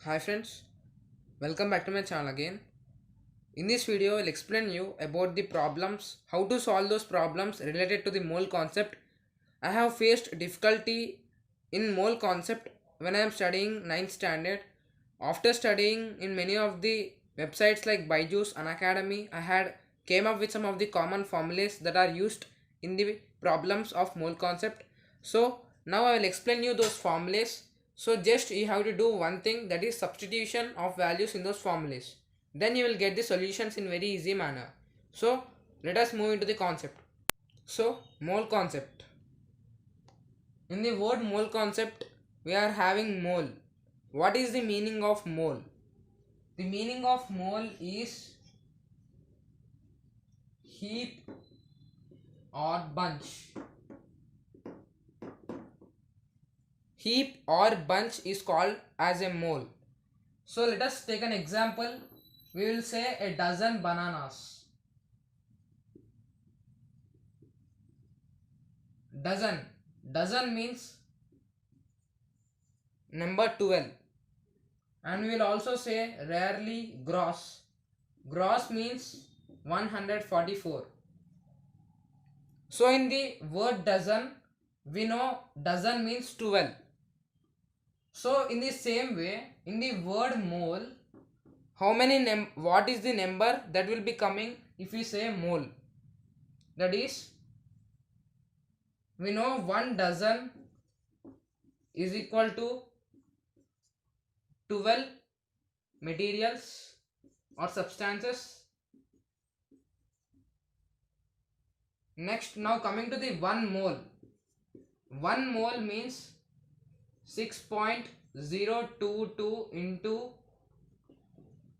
Hi friends, welcome back to my channel again. In this video, I'll explain you about the problems, how to solve those problems related to the mole concept. I have faced difficulty in mole concept when I am studying 9th standard. After studying in many of the websites like Byju's and Academy, I had came up with some of the common formulas that are used in the problems of mole concept. So now I will explain you those formulas. So just you have to do one thing, that is substitution of values in those formulas. Then you will get the solutions in very easy manner. So let us move into the concept. So mole concept. In the word mole concept, we are having mole. What is the meaning of mole? The meaning of mole is heap or bunch. Heap or bunch is called as a mole. So let us take an example. We will say a dozen bananas. Dozen. Dozen means number 12. And we will also say rarely gross. Gross means 144. So in the word dozen, we know dozen means 12. So in the same way, in the word mole, what is the number that will be coming if we say mole? That is, we know 1 dozen is equal to 12 materials or substances. Next, now coming to the 1 mole. 1 mole means 6.022 into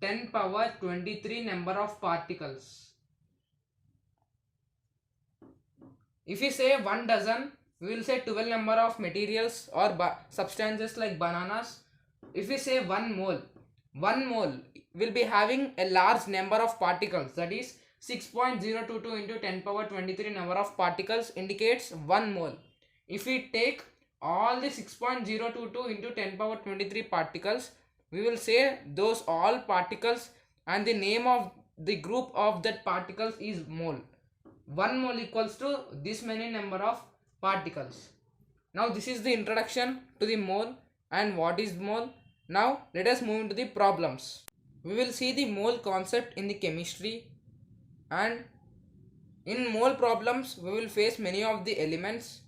10 power 23 number of particles. If we say 1 dozen, we will say 12 number of materials or substances like bananas. If we say 1 mole will be having a large number of particles, that is 6.022 into 10 power 23 number of particles indicates 1 mole. If we take all the 6.022 into 10 power 23 particles, we will say those all particles and the name of the group of that particles is mole. 1 mole equals to this many number of particles. Now this is the introduction to the mole and what is mole. Now let us move into the problems. We will see the mole concept in the chemistry, and in mole problems we will face many of the elements.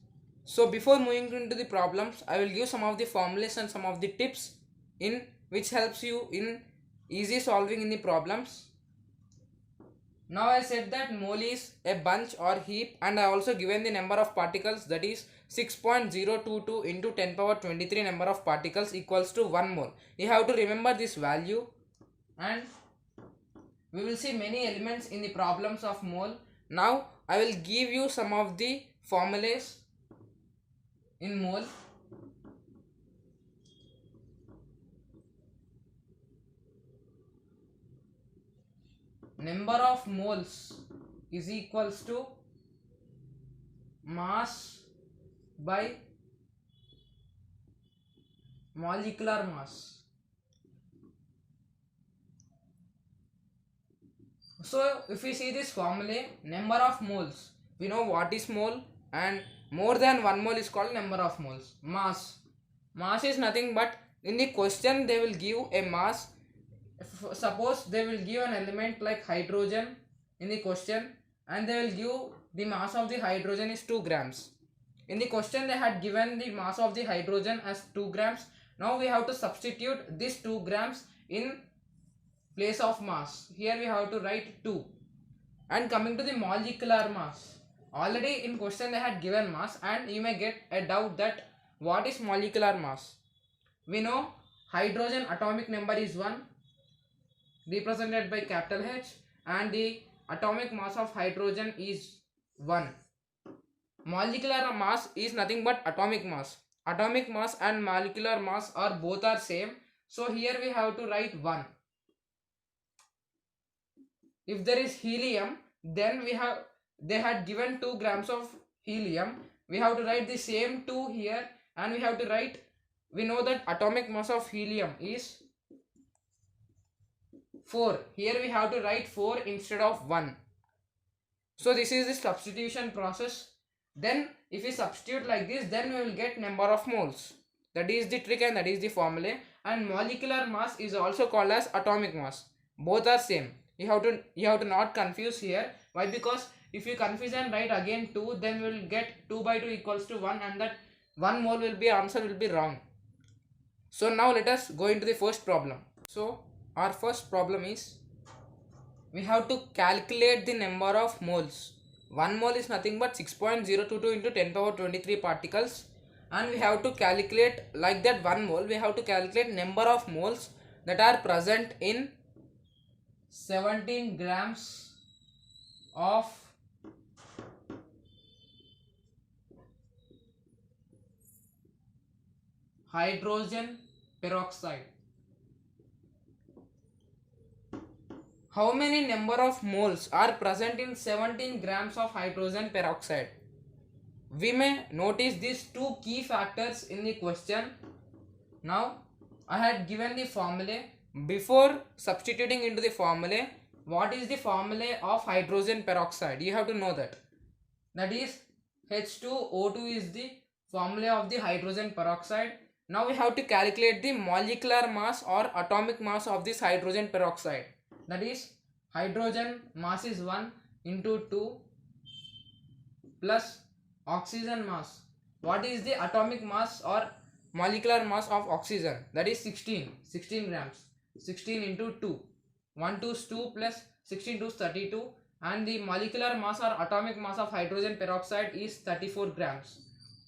So before moving into the problems, I will give some of the formulas and some of the tips in which helps you in easy solving in the problems. Now I said that mole is a bunch or heap, and I also given the number of particles, that is 6.022 into 10 power 23 number of particles equals to 1 mole. You have to remember this value, and we will see many elements in the problems of mole. Now I will give you some of the formulas in mole. Number of moles is equals to mass by molecular mass. So if we see this formula, number of moles, we know what is mole, and more than 1 mole is called number of moles. Mass is nothing but, in the question they will give a mass. Suppose they will give an element like hydrogen in the question, and they will give the mass of the hydrogen is 2 grams. In the question they had given the mass of the hydrogen as 2 grams. Now we have to substitute this 2 grams in place of mass. Here we have to write 2. And coming to the molecular mass, already in question they had given mass, and you may get a doubt that what is molecular mass. We know hydrogen atomic number is 1, represented by capital H, and the atomic mass of hydrogen is 1. Molecular mass is nothing but atomic mass. Atomic mass and molecular mass are both are same, so here we have to write 1. If there is helium, then they had given 2 grams of helium. We have to write the same 2 here, and we have to write, we know that atomic mass of helium is 4. Here we have to write 4 instead of 1. So this is the substitution process. Then if we substitute like this, then we will get number of moles. That is the trick and that is the formula. And molecular mass is also called as atomic mass. Both are same. You have to not confuse here. Why? Because if you confuse and write again 2, then we will get 2 by 2 equals to 1, and that 1 mole will be answer will be wrong. So now let us go into the first problem. So our first problem is, we have to calculate the number of moles. 1 mole is nothing but 6.022 into 10 power 23 particles, and we have to calculate like that 1 mole. We have to calculate number of moles that are present in 17 grams of hydrogen peroxide. How many number of moles are present in 17 grams of hydrogen peroxide? We may notice these two key factors in the question. Now, I had given the formula. Before substituting into the formula, what is the formula of hydrogen peroxide? You have to know that. That is H2O2 is the formula of the hydrogen peroxide. Now we have to calculate the molecular mass or atomic mass of this hydrogen peroxide. That is, hydrogen mass is 1 into 2 plus oxygen mass. What is the atomic mass or molecular mass of oxygen? That is 16 grams. 16 into 2. 1 2 is 2 plus 16 2 is 32. And the molecular mass or atomic mass of hydrogen peroxide is 34 grams.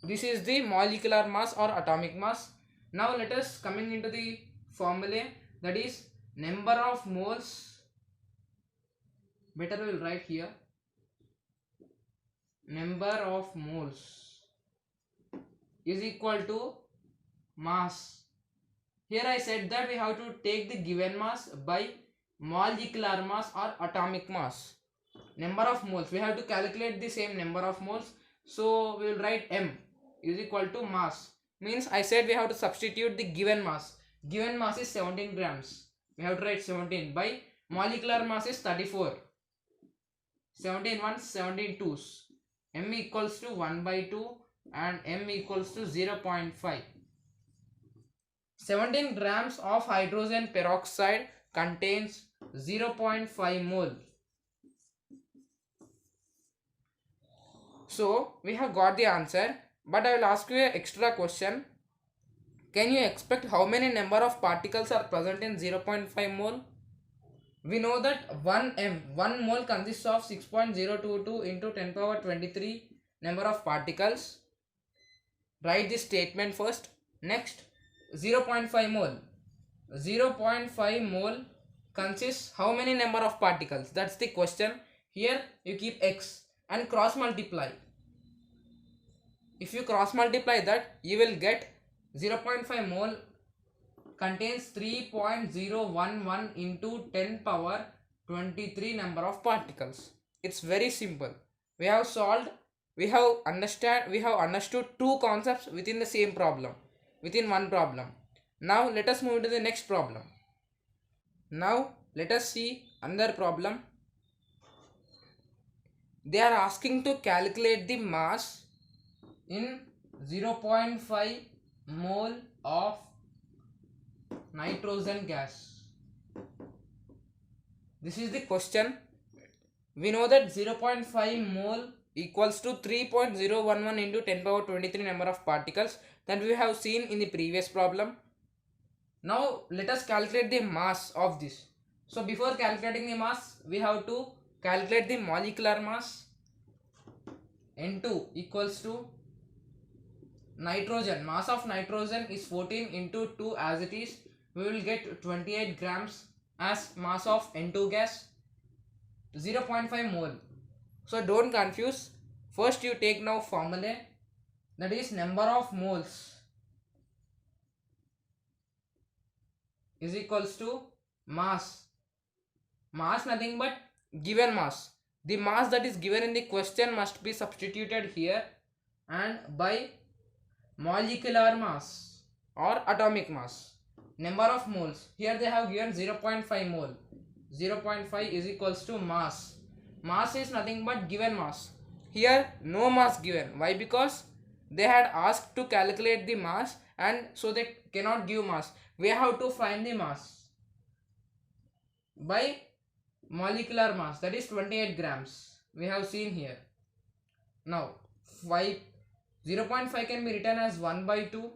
This is the molecular mass or atomic mass. Now let us coming into the formula. That is, number of moles, better we will write here, number of moles is equal to mass. Here I said that we have to take the given mass by molecular mass or atomic mass. Number of moles, we have to calculate the same number of moles, so we will write M is equal to mass. Means I said we have to substitute the given mass. Given mass is 17 grams. We have to write 17 by molecular mass is 34. 17 ones, 17 twos. M equals to 1 by 2 and M equals to 0.5. 17 grams of hydrogen peroxide contains 0.5 mole. So we have got the answer, but I will ask you an extra question. Can you expect how many number of particles are present in 0.5 mole? We know that 1 mole consists of 6.022 into 10 power 23 number of particles. Write this statement first. Next, 0.5 mole. 0.5 mole consists how many number of particles? That's the question. Here you keep x and cross multiply. If you cross multiply that, you will get 0.5 mole contains 3.011 into 10 power 23 number of particles. It's very simple. We have understood two concepts within the same problem, within one problem. Now let us move to the next problem. Now let us see another problem. They are asking to calculate the mass in 0.5 mole of nitrogen gas. This is the question. We know that 0.5 mole equals to 3.011 into 10 power 23 number of particles that we have seen in the previous problem. Now let us calculate the mass of this. So before calculating the mass, we have to calculate the molecular mass. N2 equals to nitrogen. Mass of nitrogen is 14 into 2 as it is. We will get 28 grams as mass of N2 gas. 0.5 mole. So don't confuse. First you take now formula, that is number of moles is equals to mass. Mass nothing but given mass. The mass that is given in the question must be substituted here, and by molecular mass or atomic mass. Number of moles. Here they have given 0.5 mole. 0.5 is equals to mass. Mass is nothing but given mass. Here no mass given. Why? Because they had asked to calculate the mass and so they cannot give mass. We have to find the mass by molecular mass, that is 28 grams. We have seen here. Now 0.5 can be written as 1 by 2.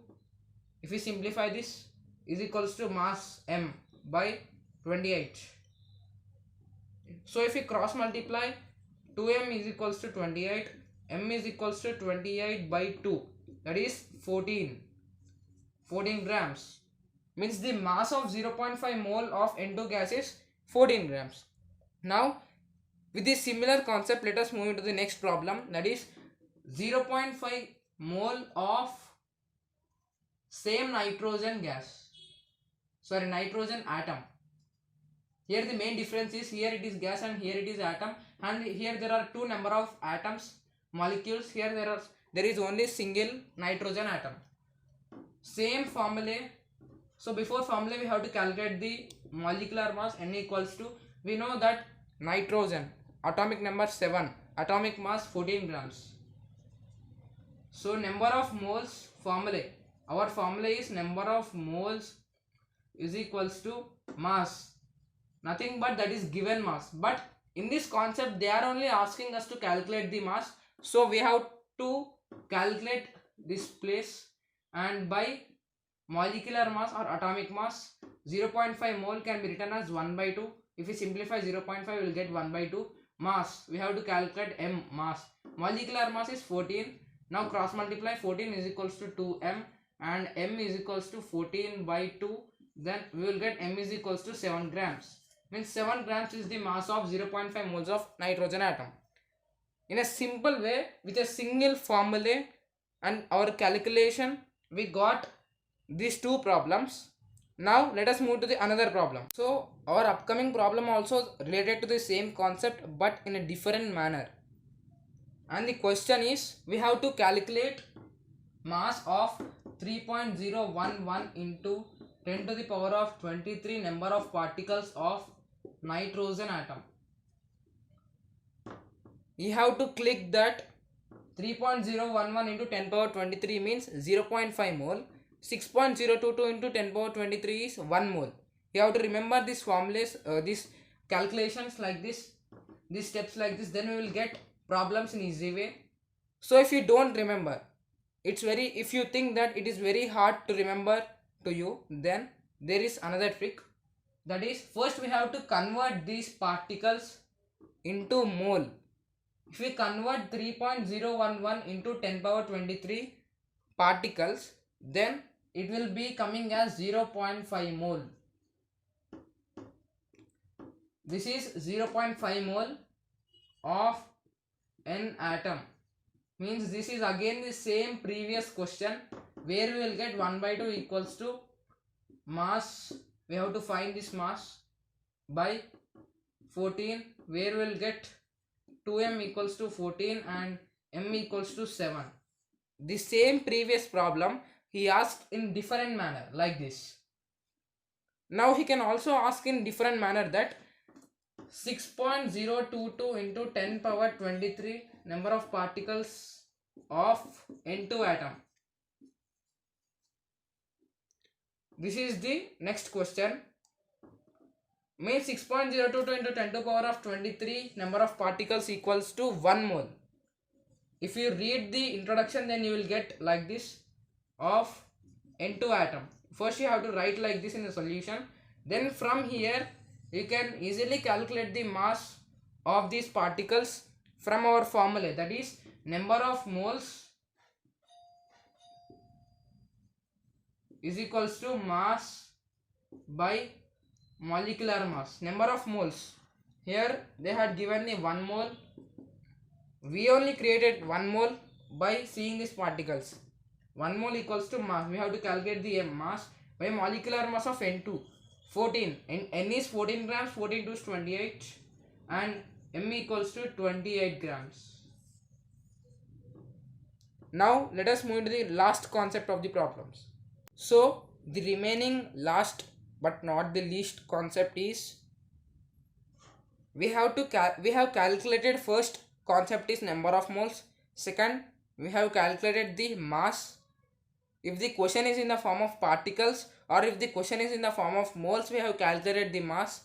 If we simplify this, is equals to mass m by 28. So if we cross multiply, 2m is equals to 28, m is equals to 28 by 2, that is 14 grams. Means the mass of 0.5 mole of N2 gas is 14 grams. Now with this similar concept, let us move into the next problem, that is 0.5 mole of same nitrogen atom. Here the main difference is, here it is gas and here it is atom, and here there are two number of atoms, molecules. Here there is only single nitrogen atom. Same formula. So before formula we have to calculate the molecular mass. N equals to, we know that nitrogen atomic number 7, atomic mass 14 grams. So number of moles formula, our formula is number of moles is equals to mass, nothing but that is given mass. But in this concept they are only asking us to calculate the mass, so we have to calculate this place, and by molecular mass or atomic mass, 0.5 mole can be written as 1 by 2. If we simplify 0.5 we will get 1 by 2. Mass, we have to calculate m, mass. Molecular mass is 14. Now cross multiply, 14 is equals to 2m and m is equals to 14 by 2. Then we will get m is equals to 7 grams. Means 7 grams is the mass of 0.5 moles of nitrogen atom. In a simple way, with a single formula and our calculation, we got these two problems. Now let us move to the another problem. So our upcoming problem also related to the same concept but in a different manner. And the question is, we have to calculate mass of 3.011 into 10 to the power of 23 number of particles of nitrogen atom. You have to click that 3.011 into 10 power 23 means 0.5 mole. 6.022 into 10 power 23 is 1 mole. You have to remember these formulas, these calculations like this, these steps like this, then we will get problems in easy way. So if you don't remember, if you think that it is very hard to remember to you, then there is another trick. That is, first we have to convert these particles into mole. If we convert 3.011 into 10 power 23 particles, then it will be coming as 0.5 mole. This is 0.5 mole of an atom. Means this is again the same previous question where we will get 1 by 2 equals to mass. We have to find this mass by 14, where we will get 2m equals to 14 and m equals to 7. The same previous problem he asked in different manner like this. Now he can also ask in different manner that 6.022 into 10 power 23 number of particles of N2 atom. This is the next question. Means 6.022 into 10 to power of 23 number of particles equals to 1 mole. If you read the introduction, then you will get like this of N2 atom. First you have to write like this in the solution. Then from here you can easily calculate the mass of these particles from our formula, that is number of moles is equals to mass by molecular mass. Number of moles, here they had given me 1 mole. We only created 1 mole by seeing these particles. 1 mole equals to mass. We have to calculate the mass by molecular mass of N2, 14. And N is 14 grams, 14 to is 28, and M equals to 28 grams. Now let us move to the last concept of the problems. So the remaining last but not the least concept is we have calculated first concept is number of moles. Second, we have calculated the mass. If the question is in the form of particles or if the question is in the form of moles, we have calculated the mass.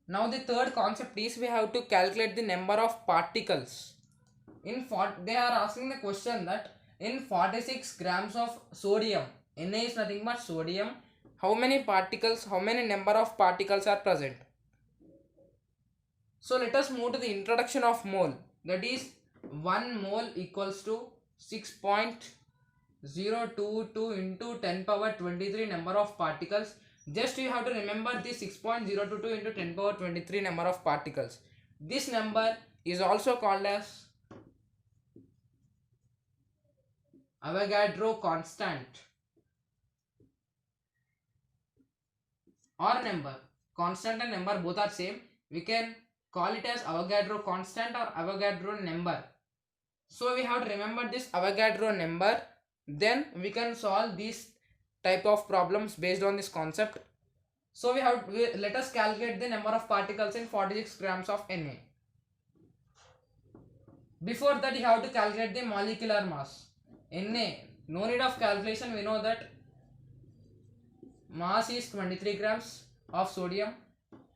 Now the third concept is we have to calculate the number of particles. They are asking the question that in 46 grams of sodium, Na is nothing but sodium, how many number of particles are present? So let us move to the introduction of mole. That is 1 mole equals to 6.022 into 10 power 23 number of particles. Just you have to remember the 6.022 into 10 power 23 number of particles. This number is also called as Avogadro constant or number. Constant and number both are same. We can call it as Avogadro constant or Avogadro number. So we have to remember this Avogadro number. Then we can solve these type of problems based on this concept. So let us calculate the number of particles in 46 grams of Na. Before that, you have to calculate the molecular mass. Na, no need of calculation. We know that mass is 23 grams of sodium.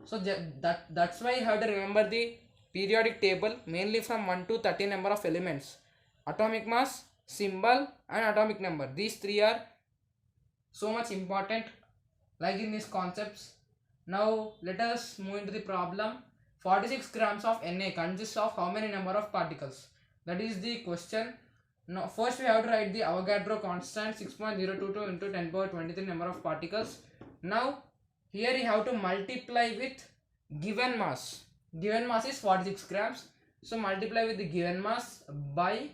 So that's why you have to remember the periodic table mainly from 1 to 30 number of elements. Atomic mass, symbol and atomic number. These three are so much important like in these concepts. Now let us move into the problem. 46 grams of Na consists of how many number of particles? That is the question. Now first we have to write the Avogadro constant 6.022 into 10 power 23 number of particles. Now here you have to multiply with given mass. Given mass is 46 grams. So multiply with the given mass by,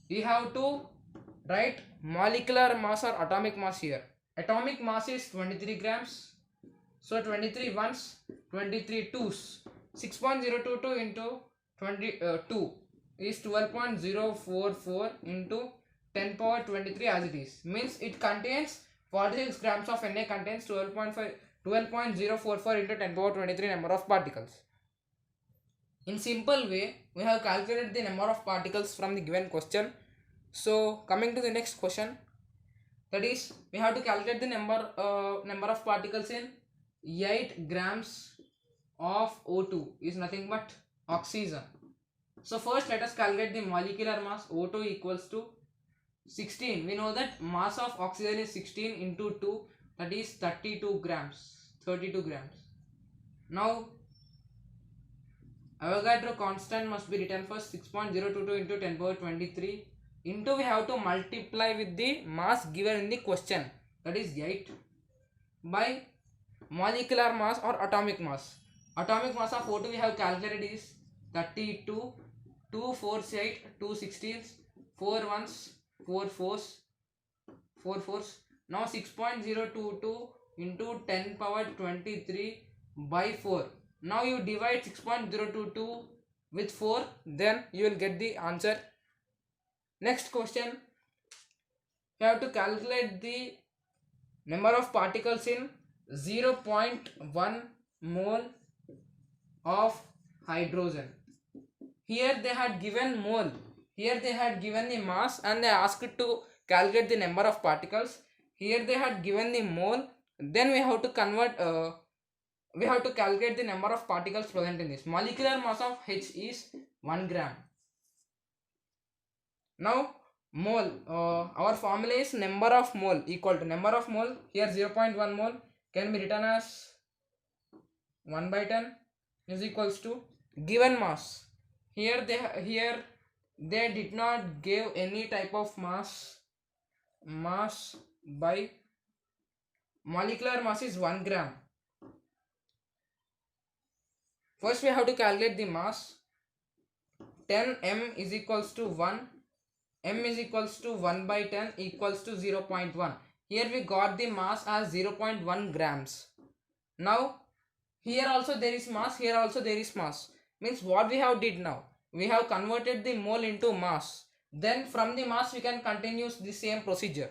you have to write molecular mass or atomic mass here. Atomic mass is 23 grams. So 23 ones, 23 twos. 6.022 into 22 is 12.044 into 10 power 23 as it is. Means it contains 46 grams of Na contains 12.044 into 10 power 23 number of particles. In simple way, we have calculated the number of particles from the given question. So coming to the next question, that is we have to calculate the number of particles in 8 grams of O2 is nothing but oxygen. So first let us calculate the molecular mass. O2 equals to 16. We know that mass of oxygen is 16 into 2, that is 32 grams. Now Avogadro constant must be written first 6.022 into 10 power 23 into we have to multiply with the mass given in the question, that is 8, by molecular mass or atomic mass. Atomic mass of O2 we have calculated is 32, 2 4s 8, 2 16s, 4 1s, 4 4s. Now 6.022 into 10 power 23 by 4. Now you divide 6.022 with 4, then you will get the answer. Next question, you have to calculate the number of particles in 0.1 mole of hydrogen. Here they had given mole, here they had given the mass and they asked to calculate the number of particles. Here they had given the mole, then we have to convert we have to calculate the number of particles present in this. Molecular mass of H is 1 gram. Now mole, our formula is number of mole equal to number of mole. Here 0.1 mole can be written as 1 by 10 is equals to given mass. Here they did not give any type of mass by molecular mass is 1 gram. First we have to calculate the mass. 10 m is equals to 1. M is equals to 1 by 10 equals to 0.1. Here we got the mass as 0.1 grams. Now here also there is mass, here also there is mass. Means what we have did now, we have converted the mole into mass. Then from the mass we can continue the same procedure.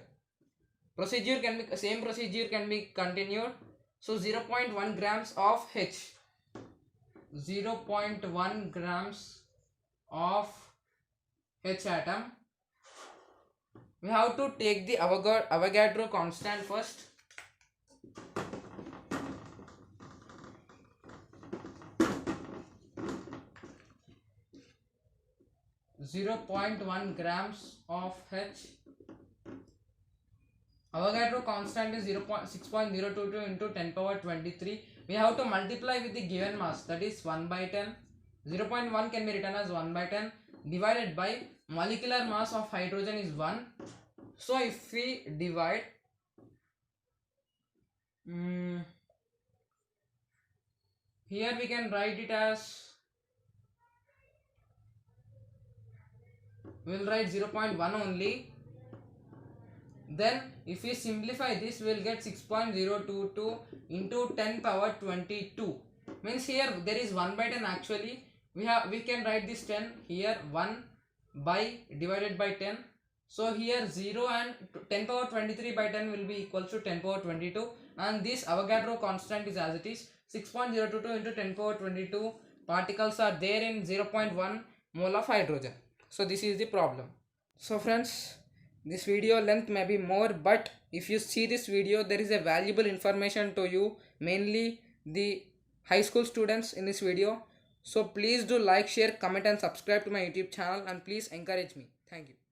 Same procedure can be continued. So 0.1 grams of H. 0.1 grams of H atom. We have to take the Avogadro constant first. .1 grams of H. Avogadro constant is 6.022 into 10 power 23. We have to multiply with the given mass, that is 1 by 10. 0.1 can be written as 1 by 10 divided by molecular mass of hydrogen is 1. So if we divide here we can write it as, we will write 0.1 only. Then if we simplify this, we will get 6.022 into 10 power 22. Means here there is 1 by 10 actually. We can write this 10 here, 1 by divided by 10. So here 0 and 10 power 23 by 10 will be equal to 10 power 22. And this Avogadro constant is as it is 6.022 into 10 power 22 particles are there in 0.1 mole of hydrogen. So this is the problem. So friends, this video length may be more, but if you see this video, there is a valuable information to you, mainly the high school students in this video. So please do like, share, comment and subscribe to my YouTube channel, and please encourage me. Thank you.